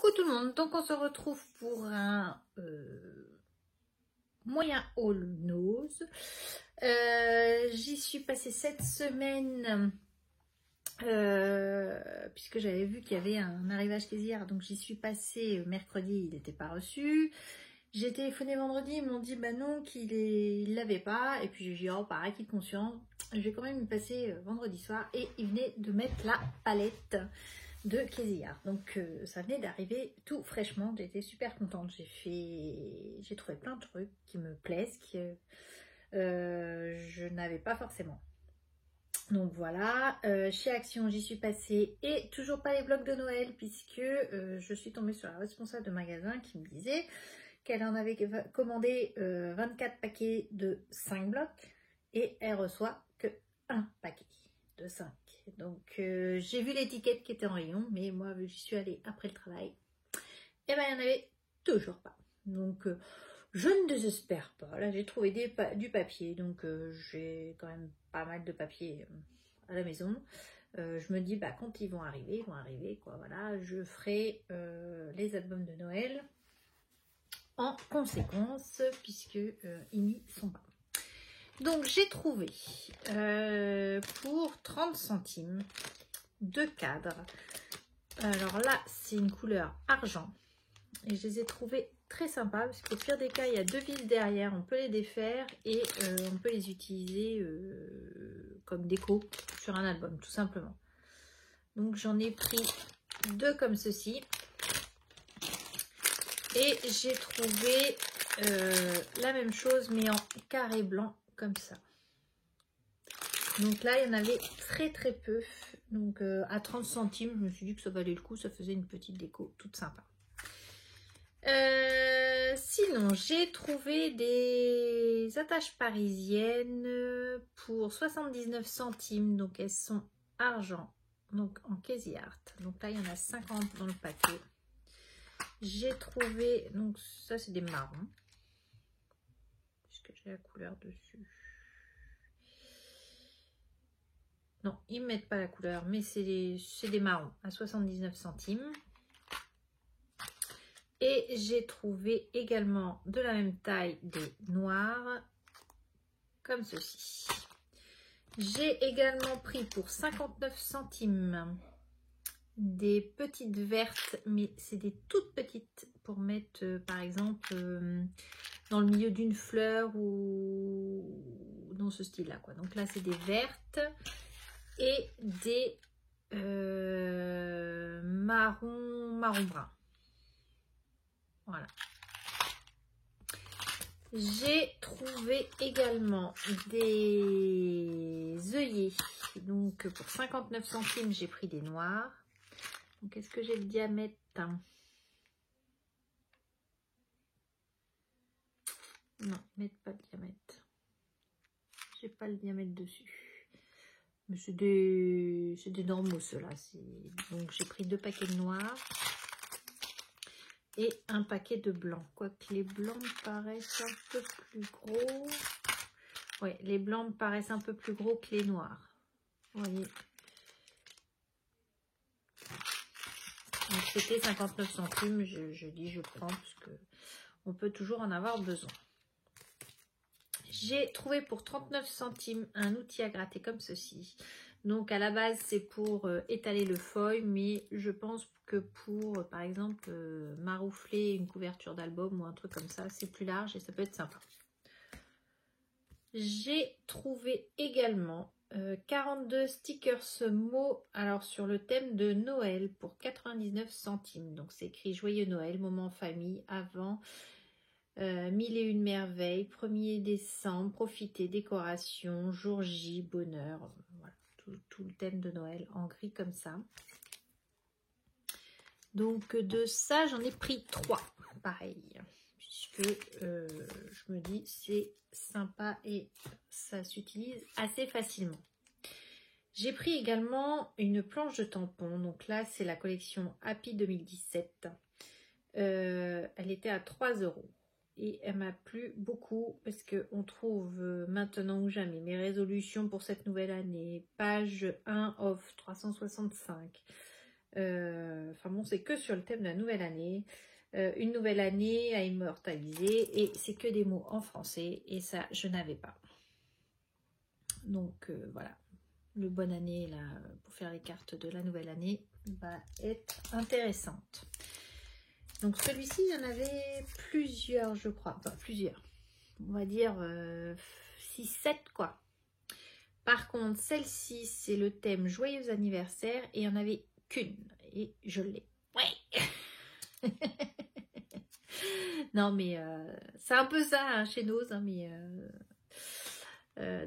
Coucou tout le monde, donc on se retrouve pour un moyen haul nose. J'y suis passée cette semaine puisque j'avais vu qu'il y avait un arrivage casier, donc j'y suis passée mercredi, il n'était pas reçu. J'ai téléphoné vendredi, ils m'ont dit bah non, qu'il l'avait pas, et puis j'ai dit oh pareil qu'il est conscient, je vais quand même y passer vendredi soir, et il venait de mettre la palette de Kézillard. Donc ça venait d'arriver tout fraîchement, j'étais super contente. J'ai trouvé plein de trucs qui me plaisent, que je n'avais pas forcément. Donc voilà, chez Action j'y suis passée et toujours pas les blocs de Noël, puisque je suis tombée sur la responsable de magasin qui me disait qu'elle en avait commandé 24 paquets de 5 blocs et elle reçoit que un paquet de 5. Donc j'ai vu l'étiquette qui était en rayon, mais moi vu que j'y suis allée après le travail, et ben il n'y en avait toujours pas. Donc je ne désespère pas. Là j'ai trouvé du papier, donc j'ai quand même pas mal de papier à la maison. Je me dis bah quand ils vont arriver quoi. Voilà, je ferai les albums de Noël en conséquence, puisque ils n'y sont pas. Donc j'ai trouvé pour 30 centimes 2 cadres. Alors là c'est une couleur argent et je les ai trouvés très sympas, parce qu'au pire des cas il y a 2 vis derrière, on peut les défaire et on peut les utiliser comme déco sur un album tout simplement. Donc j'en ai pris 2 comme ceci et j'ai trouvé la même chose mais en carré blanc comme ça. Donc là il y en avait très peu, donc à 30 centimes je me suis dit que ça valait le coup, ça faisait une petite déco toute sympa. Sinon j'ai trouvé des attaches parisiennes pour 79 centimes, donc elles sont argent, donc en Casey Art. Donc là il y en a 50 dans le paquet. J'ai trouvé, donc ça c'est des marrons, puisque j'ai la couleur dessus. Non, ils ne mettent pas la couleur, mais c'est des marrons à 79 centimes. Et j'ai trouvé également de la même taille des noirs, comme ceci. J'ai également pris pour 59 centimes des petites vertes, mais c'est des toutes petites pour mettre par exemple dans le milieu d'une fleur ou dans ce style là quoi. Donc là c'est des vertes et des marron brun. Voilà. J'ai trouvé également des œillets. Donc pour 59 centimes, j'ai pris des noirs. Donc est-ce que j'ai le diamètre? Non, ils mettent pas le diamètre. J'ai pas le diamètre dessus. Mais c'est des normaux ceux-là. Donc j'ai pris 2 paquets de noirs et un paquet de blancs. Quoique les blancs me paraissent un peu plus gros. Oui, les blancs me paraissent un peu plus gros que les noirs. Vous voyez. Donc c'était 59 centimes. Je dis je prends parce que on peut toujours en avoir besoin. J'ai trouvé pour 39 centimes un outil à gratter comme ceci. Donc à la base c'est pour étaler le foil, mais je pense que pour par exemple maroufler une couverture d'album ou un truc comme ça, c'est plus large et ça peut être sympa. J'ai trouvé également 42 stickers mots, alors sur le thème de Noël pour 99 centimes. Donc c'est écrit joyeux Noël, moment famille, avant 1001 merveilles, 1er décembre, profiter, décoration, jour J, bonheur. Voilà, tout le thème de Noël en gris comme ça. Donc de ça j'en ai pris 3, pareil, puisque je me dis c'est sympa et ça s'utilise assez facilement. J'ai pris également une planche de tampons, donc là c'est la collection Happy 2017. Elle était à 3 € et elle m'a plu beaucoup parce qu'on trouve maintenant ou jamais mes résolutions pour cette nouvelle année, page 1 of 365. Enfin bon, c'est que sur le thème de la nouvelle année. Une nouvelle année à immortaliser. Et c'est que des mots en français. Et ça, je n'avais pas. Donc voilà. Le bonne année, là, pour faire les cartes de la nouvelle année, va être intéressante. Donc celui-ci, il y en avait plusieurs, je crois. Enfin, plusieurs. On va dire 6-7 quoi. Par contre, celle-ci, c'est le thème joyeux anniversaire et il n'y en avait qu'une. Et je l'ai. Ouais. Non, mais c'est un peu ça hein, chez Nose. Hein, mais,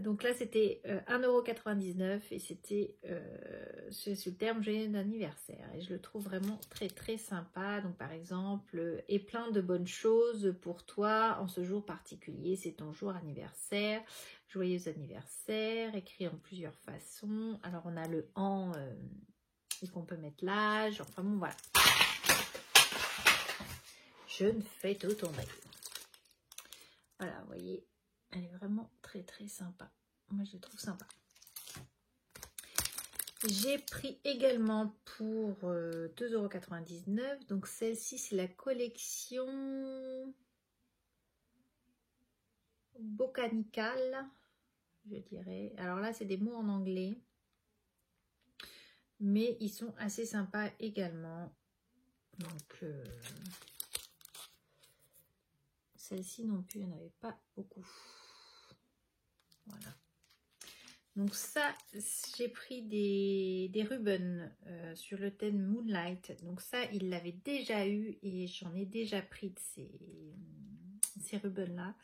donc là, c'était 1,99 € et c'était sur le terme joyeux anniversaire. Et je le trouve vraiment très très sympa. Donc par exemple, et plein de bonnes choses pour toi en ce jour particulier. C'est ton jour anniversaire. Joyeux anniversaire, écrit en plusieurs façons. Alors on a le an et qu'on peut mettre l'âge. Enfin bon, voilà. Je ne fais tout tomber. Voilà, vous voyez, elle est vraiment très très sympa. Moi, je la trouve sympa. J'ai pris également pour 2,99 €. Donc celle-ci, c'est la collection Botanical, je dirais. Alors là, c'est des mots en anglais. Mais ils sont assez sympas également. Donc, celle-ci non plus, il n'y en avait pas beaucoup. Voilà. Donc ça, j'ai pris des ribbons sur le thème Moonlight. Donc ça, il l'avait déjà eu et j'en ai déjà pris de ces ribbons-là.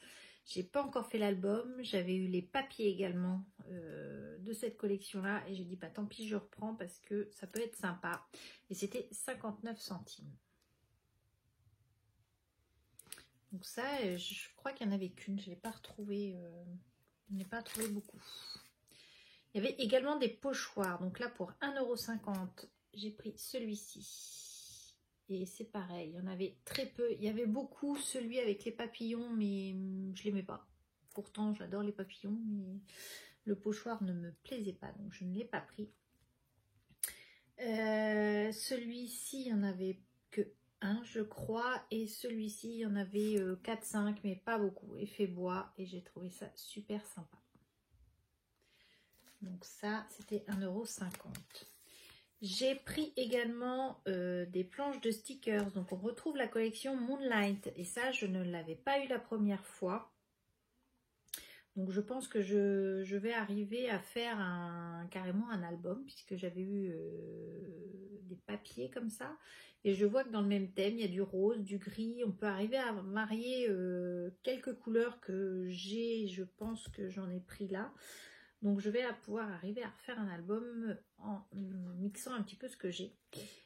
J'ai pas encore fait l'album. J'avais eu les papiers également de cette collection-là. Et j'ai dit, bah tant pis, je reprends parce que ça peut être sympa. Et c'était 59 centimes. Donc ça, je crois qu'il n'y en avait qu'une. Je ne l'ai pas retrouvé. Je n'ai pas trouvé beaucoup. Il y avait également des pochoirs. Donc là, pour 1,50 €, j'ai pris celui-ci. Et c'est pareil, il y en avait très peu. Il y avait beaucoup celui avec les papillons, mais je ne l'aimais pas. Pourtant, j'adore les papillons, mais le pochoir ne me plaisait pas. Donc, je ne l'ai pas pris. Celui-ci, il n'y en avait que un, je crois. Et celui-ci, il y en avait 4-5, mais pas beaucoup. Effet bois. Et j'ai trouvé ça super sympa. Donc ça, c'était 1,50 €. J'ai pris également des planches de stickers. Donc on retrouve la collection Moonlight. Et ça, je ne l'avais pas eu la première fois. Donc je pense que je vais arriver à faire carrément un album. Puisque j'avais eu des papiers comme ça. Et je vois que dans le même thème, il y a du rose, du gris. On peut arriver à marier quelques couleurs que j'ai. Je pense que j'en ai pris là. Donc je vais pouvoir arriver à refaire un album en mixant un petit peu ce que j'ai.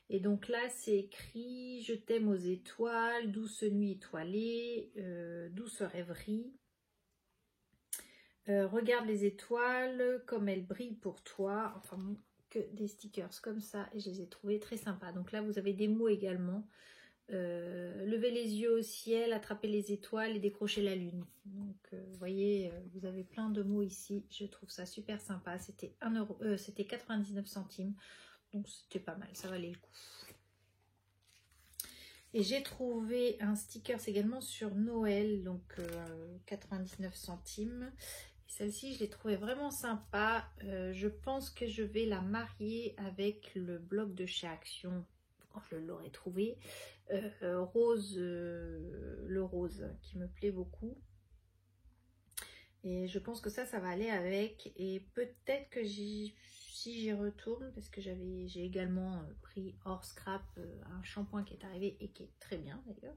Et donc là c'est écrit « Je t'aime aux étoiles, douce nuit étoilée, douce rêverie. Regarde les étoiles comme elles brillent pour toi. » Enfin bon, que des stickers comme ça et je les ai trouvés très sympas. Donc là vous avez des mots également. Lever les yeux au ciel, attraper les étoiles et décrocher la lune. Donc vous voyez, vous avez plein de mots ici. Je trouve ça super sympa. C'était 99 centimes. Donc c'était pas mal, ça valait le coup. Et j'ai trouvé un sticker également sur Noël, donc 99 centimes. Et celle-ci, je l'ai trouvée vraiment sympa. Je pense que je vais la marier avec le bloc de chez Action. Quand je l'aurai trouvé. Rose, le rose qui me plaît beaucoup. Et je pense que ça va aller avec. Et peut-être que si j'y retourne, parce que j'ai également pris hors scrap un shampoing qui est arrivé et qui est très bien d'ailleurs.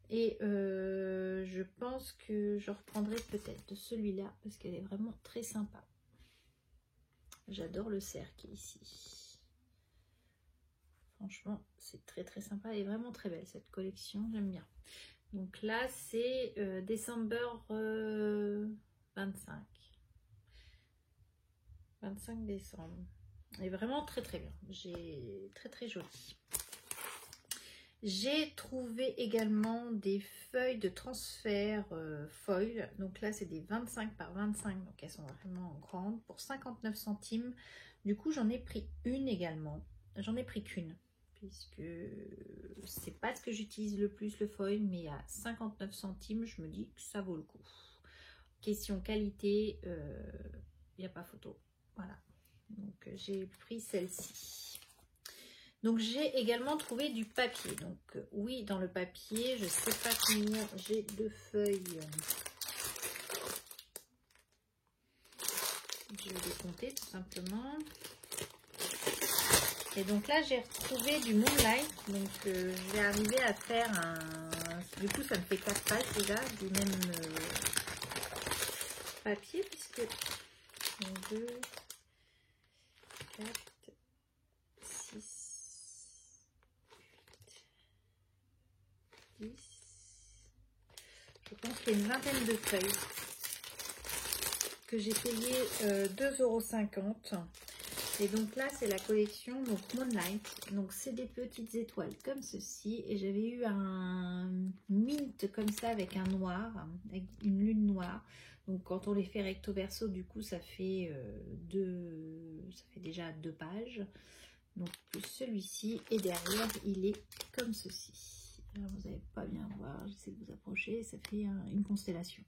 Et je pense que je reprendrai peut-être de celui-là parce qu'elle est vraiment très sympa. J'adore le cercle qui est ici. Franchement, c'est très très sympa. Elle est vraiment très belle cette collection, j'aime bien. Donc là, c'est December 25. 25 décembre. Elle est vraiment très très bien. J'ai très très joli. J'ai trouvé également des feuilles de transfert foil. Donc là, c'est des 25 par 25. Donc elles sont vraiment grandes pour 59 centimes. Du coup, j'en ai pris une également. j'en ai pris qu'une, puisque c'est pas ce que j'utilise le plus, le foil, mais à 59 centimes, je me dis que ça vaut le coup. Question qualité, il n'y a pas photo. Voilà, donc j'ai pris celle-ci. Donc j'ai également trouvé du papier. Donc oui, dans le papier, je sais pas combien j'ai de feuilles. Je vais les compter tout simplement. Et donc là, j'ai retrouvé du Moonlight. Donc je vais arriver à faire un... Du coup, ça me fait 4 pages déjà du même papier, puisque 2, 4, 6, 8, 10. Je pense qu'il y a une vingtaine de feuilles que j'ai payé 2,50 €. Et donc là, c'est la collection donc Moonlight. Donc c'est des petites étoiles comme ceci. Et j'avais eu un mint comme ça avec un noir, avec une lune noire. Donc quand on les fait recto verso, du coup ça fait déjà 2 pages. Donc plus celui-ci. Et derrière, il est comme ceci. Alors, vous n'allez pas bien voir, j'essaie de vous approcher. Ça fait une constellation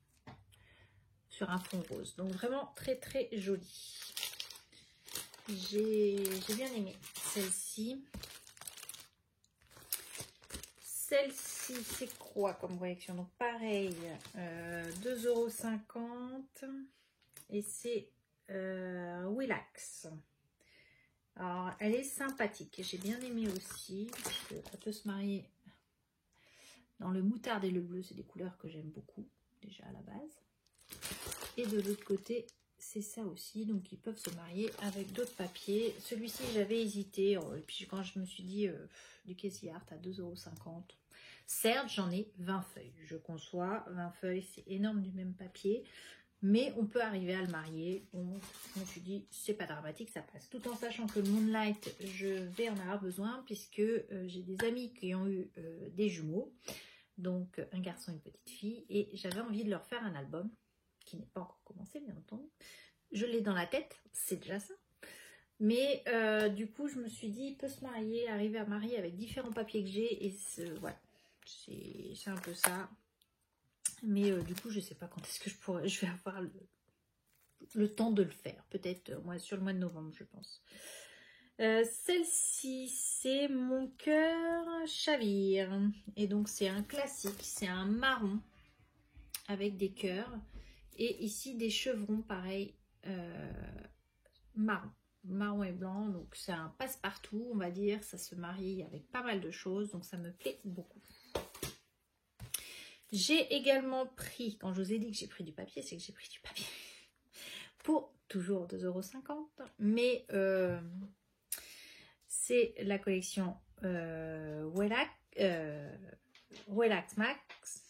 sur un fond rose. Donc vraiment très très joli. J'ai bien aimé celle-ci. Celle-ci, c'est quoi comme collection? Donc pareil, 2,50 €. Et c'est Willax. Alors, elle est sympathique. J'ai bien aimé aussi. Elle peut se marier dans le moutarde et le bleu. C'est des couleurs que j'aime beaucoup, déjà à la base. Et de l'autre côté, c'est ça aussi, donc ils peuvent se marier avec d'autres papiers. Celui-ci, j'avais hésité, et puis quand je me suis dit du Casey Art à 2,50 €, certes j'en ai 20 feuilles, je conçois, 20 feuilles c'est énorme du même papier, mais on peut arriver à le marier. Donc je me suis dit c'est pas dramatique, ça passe, tout en sachant que le Moonlight je vais en avoir besoin, puisque j'ai des amis qui ont eu des jumeaux, donc un garçon et une petite fille, et j'avais envie de leur faire un album qui n'est pas encore commencé bien entendu. Je l'ai dans la tête, c'est déjà ça. Mais du coup, je me suis dit, il peut se marier, arriver à marier avec différents papiers que j'ai. Et voilà, c'est un peu ça. Mais du coup, je ne sais pas quand est-ce que je vais avoir le temps de le faire. Peut-être sur le mois de novembre, je pense. Celle-ci, c'est Mon cœur chavire. Et donc, c'est un classique. C'est un marron avec des cœurs. Et ici, des chevrons, pareil, marron et blanc. Donc, c'est un passe-partout, on va dire. Ça se marie avec pas mal de choses. Donc, ça me plaît beaucoup. J'ai également pris, quand je vous ai dit que j'ai pris du papier, c'est que j'ai pris du papier pour toujours 2,50 €. Mais c'est la collection Willax Max.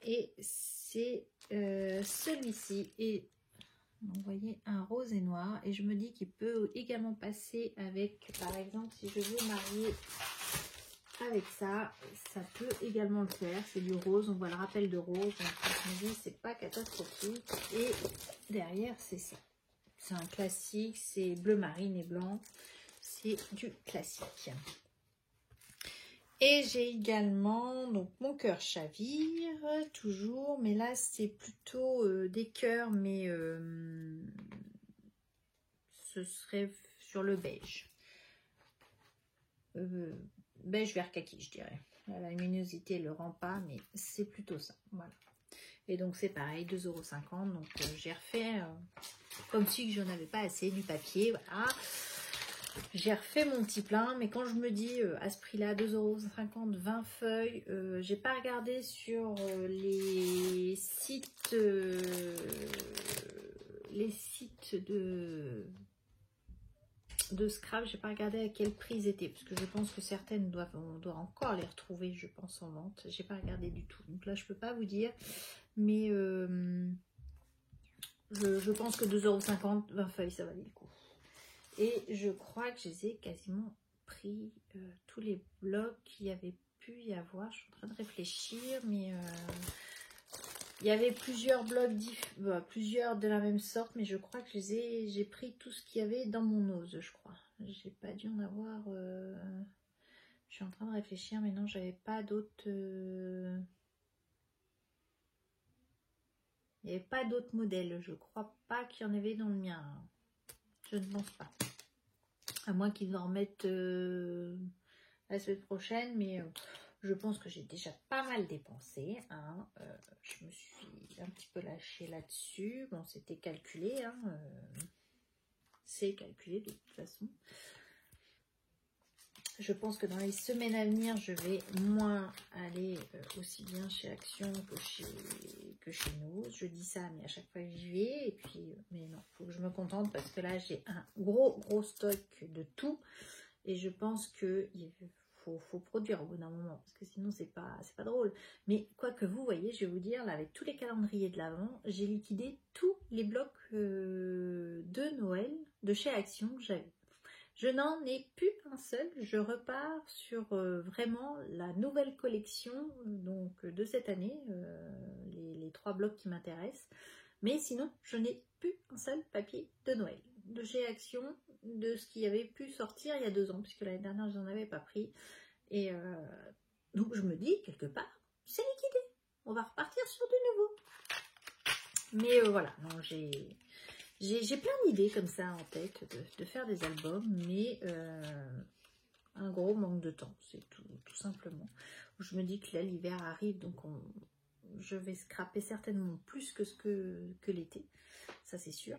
Et c'est celui-ci. Et vous voyez, un rose et noir. Et je me dis qu'il peut également passer avec, par exemple, si je veux marier avec ça, ça peut également le faire. C'est du rose, on voit le rappel de rose. Donc je me dis, c'est pas catastrophique. Et derrière, c'est ça. C'est un classique, c'est bleu marine et blanc. C'est du classique. Et j'ai également donc Mon cœur chavire, toujours, mais là c'est plutôt des cœurs, mais ce serait sur le beige. Beige vert kaki, je dirais. Là, la luminosité ne le rend pas, mais c'est plutôt ça. Voilà. Et donc c'est pareil, 2,50 €. Donc j'ai refait comme si je n'en avais pas assez du papier. Voilà. J'ai refait mon petit plein, mais quand je me dis à ce prix-là, 2,50 €, 20 feuilles, j'ai pas regardé sur les sites de scrap, j'ai pas regardé à quel prix ils étaient, parce que je pense que certaines on doit encore les retrouver, je pense, en vente. J'ai pas regardé du tout, donc là je peux pas vous dire, mais je pense que 2,50 €, 20 feuilles, ça valait le coup. Et je crois que je les ai quasiment pris tous les blocs qu'il y avait pu y avoir. Je suis en train de réfléchir, mais il y avait plusieurs blocs, plusieurs de la même sorte, mais je crois que j'ai pris tout ce qu'il y avait dans mon ose, je crois. j'ai pas dû en avoir... Je suis en train de réfléchir, mais non, j'avais pas d'autres... Il n'y avait pas d'autres modèles. Je crois pas qu'il y en avait dans le mien. Je ne pense pas. À moins qu'ils en remettent la semaine prochaine, mais je pense que j'ai déjà pas mal dépensé. Hein. Je me suis un petit peu lâchée là-dessus. Bon, c'était calculé. Hein, c'est calculé de toute façon. Je pense que dans les semaines à venir, je vais moins aller aussi bien chez Action que chez nous. Je dis ça, mais à chaque fois j'y vais. Et puis, mais non, il faut que je me contente parce que là, j'ai un gros stock de tout. Et je pense qu'il faut produire au bout d'un moment. Parce que sinon, c'est pas drôle. Mais quoi que vous voyez, je vais vous dire, là, avec tous les calendriers de l'Avent, j'ai liquidé tous les blocs de Noël de chez Action que j'avais. Je n'en ai plus un seul, je repars sur vraiment la nouvelle collection donc, de cette année, les 3 blocs qui m'intéressent. Mais sinon, je n'ai plus un seul papier de Noël. De chez Action, de ce qui avait pu sortir il y a 2 ans, puisque l'année dernière, je n'en avais pas pris. Et donc, je me dis, quelque part, c'est liquidé. On va repartir sur du nouveau. Mais voilà, non, j'ai plein d'idées comme ça en tête de faire des albums, mais un gros manque de temps, c'est tout simplement. Je me dis que là, l'hiver arrive, donc je vais scraper certainement plus que l'été, ça c'est sûr.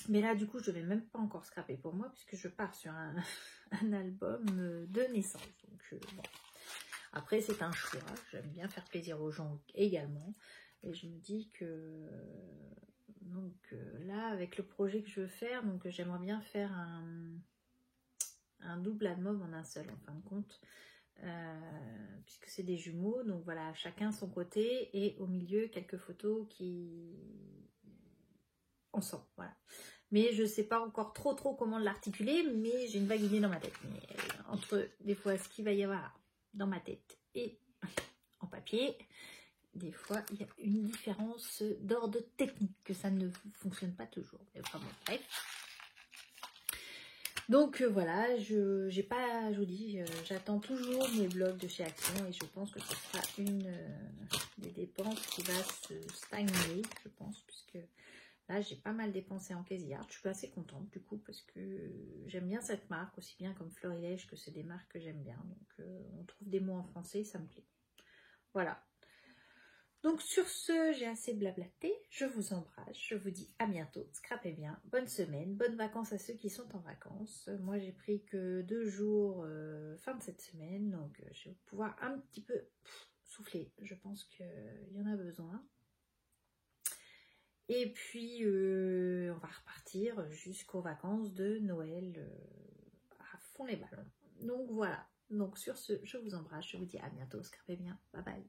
Mais là, du coup, je ne vais même pas encore scraper pour moi, puisque je pars sur un album de naissance. Donc, bon. Après, c'est un choix, j'aime bien faire plaisir aux gens également, et je me dis que... Donc là, avec le projet que je veux faire, donc j'aimerais bien faire un double album en un seul, en fin de compte, puisque c'est des jumeaux. Donc voilà, chacun son côté et au milieu quelques photos qui ensemble. Voilà. Mais je sais pas encore trop comment l'articuler, mais j'ai une vague idée dans ma tête. Mais entre des fois ce qu'il va y avoir dans ma tête et en papier. Des fois, il y a une différence d'ordre technique, que ça ne fonctionne pas toujours. Mais enfin, bon, bref. Donc voilà, je vous dis, j'attends toujours mes blogs de chez Action et je pense que ce sera une des dépenses qui va se stagner, je pense, puisque là, j'ai pas mal dépensé en Crazy Art. Je suis assez contente du coup parce que j'aime bien cette marque, aussi bien comme Florilège que c'est des marques que j'aime bien. Donc on trouve des mots en français, ça me plaît. Voilà. Donc sur ce, j'ai assez blablaté, je vous embrasse, je vous dis à bientôt, scrapez bien, bonne semaine, bonnes vacances à ceux qui sont en vacances. Moi j'ai pris que 2 jours fin de cette semaine, donc je vais pouvoir un petit peu souffler, je pense qu'il y en a besoin. Et puis on va repartir jusqu'aux vacances de Noël à fond les ballons. Donc voilà, donc sur ce, je vous embrasse, je vous dis à bientôt, scrapez bien, bye bye.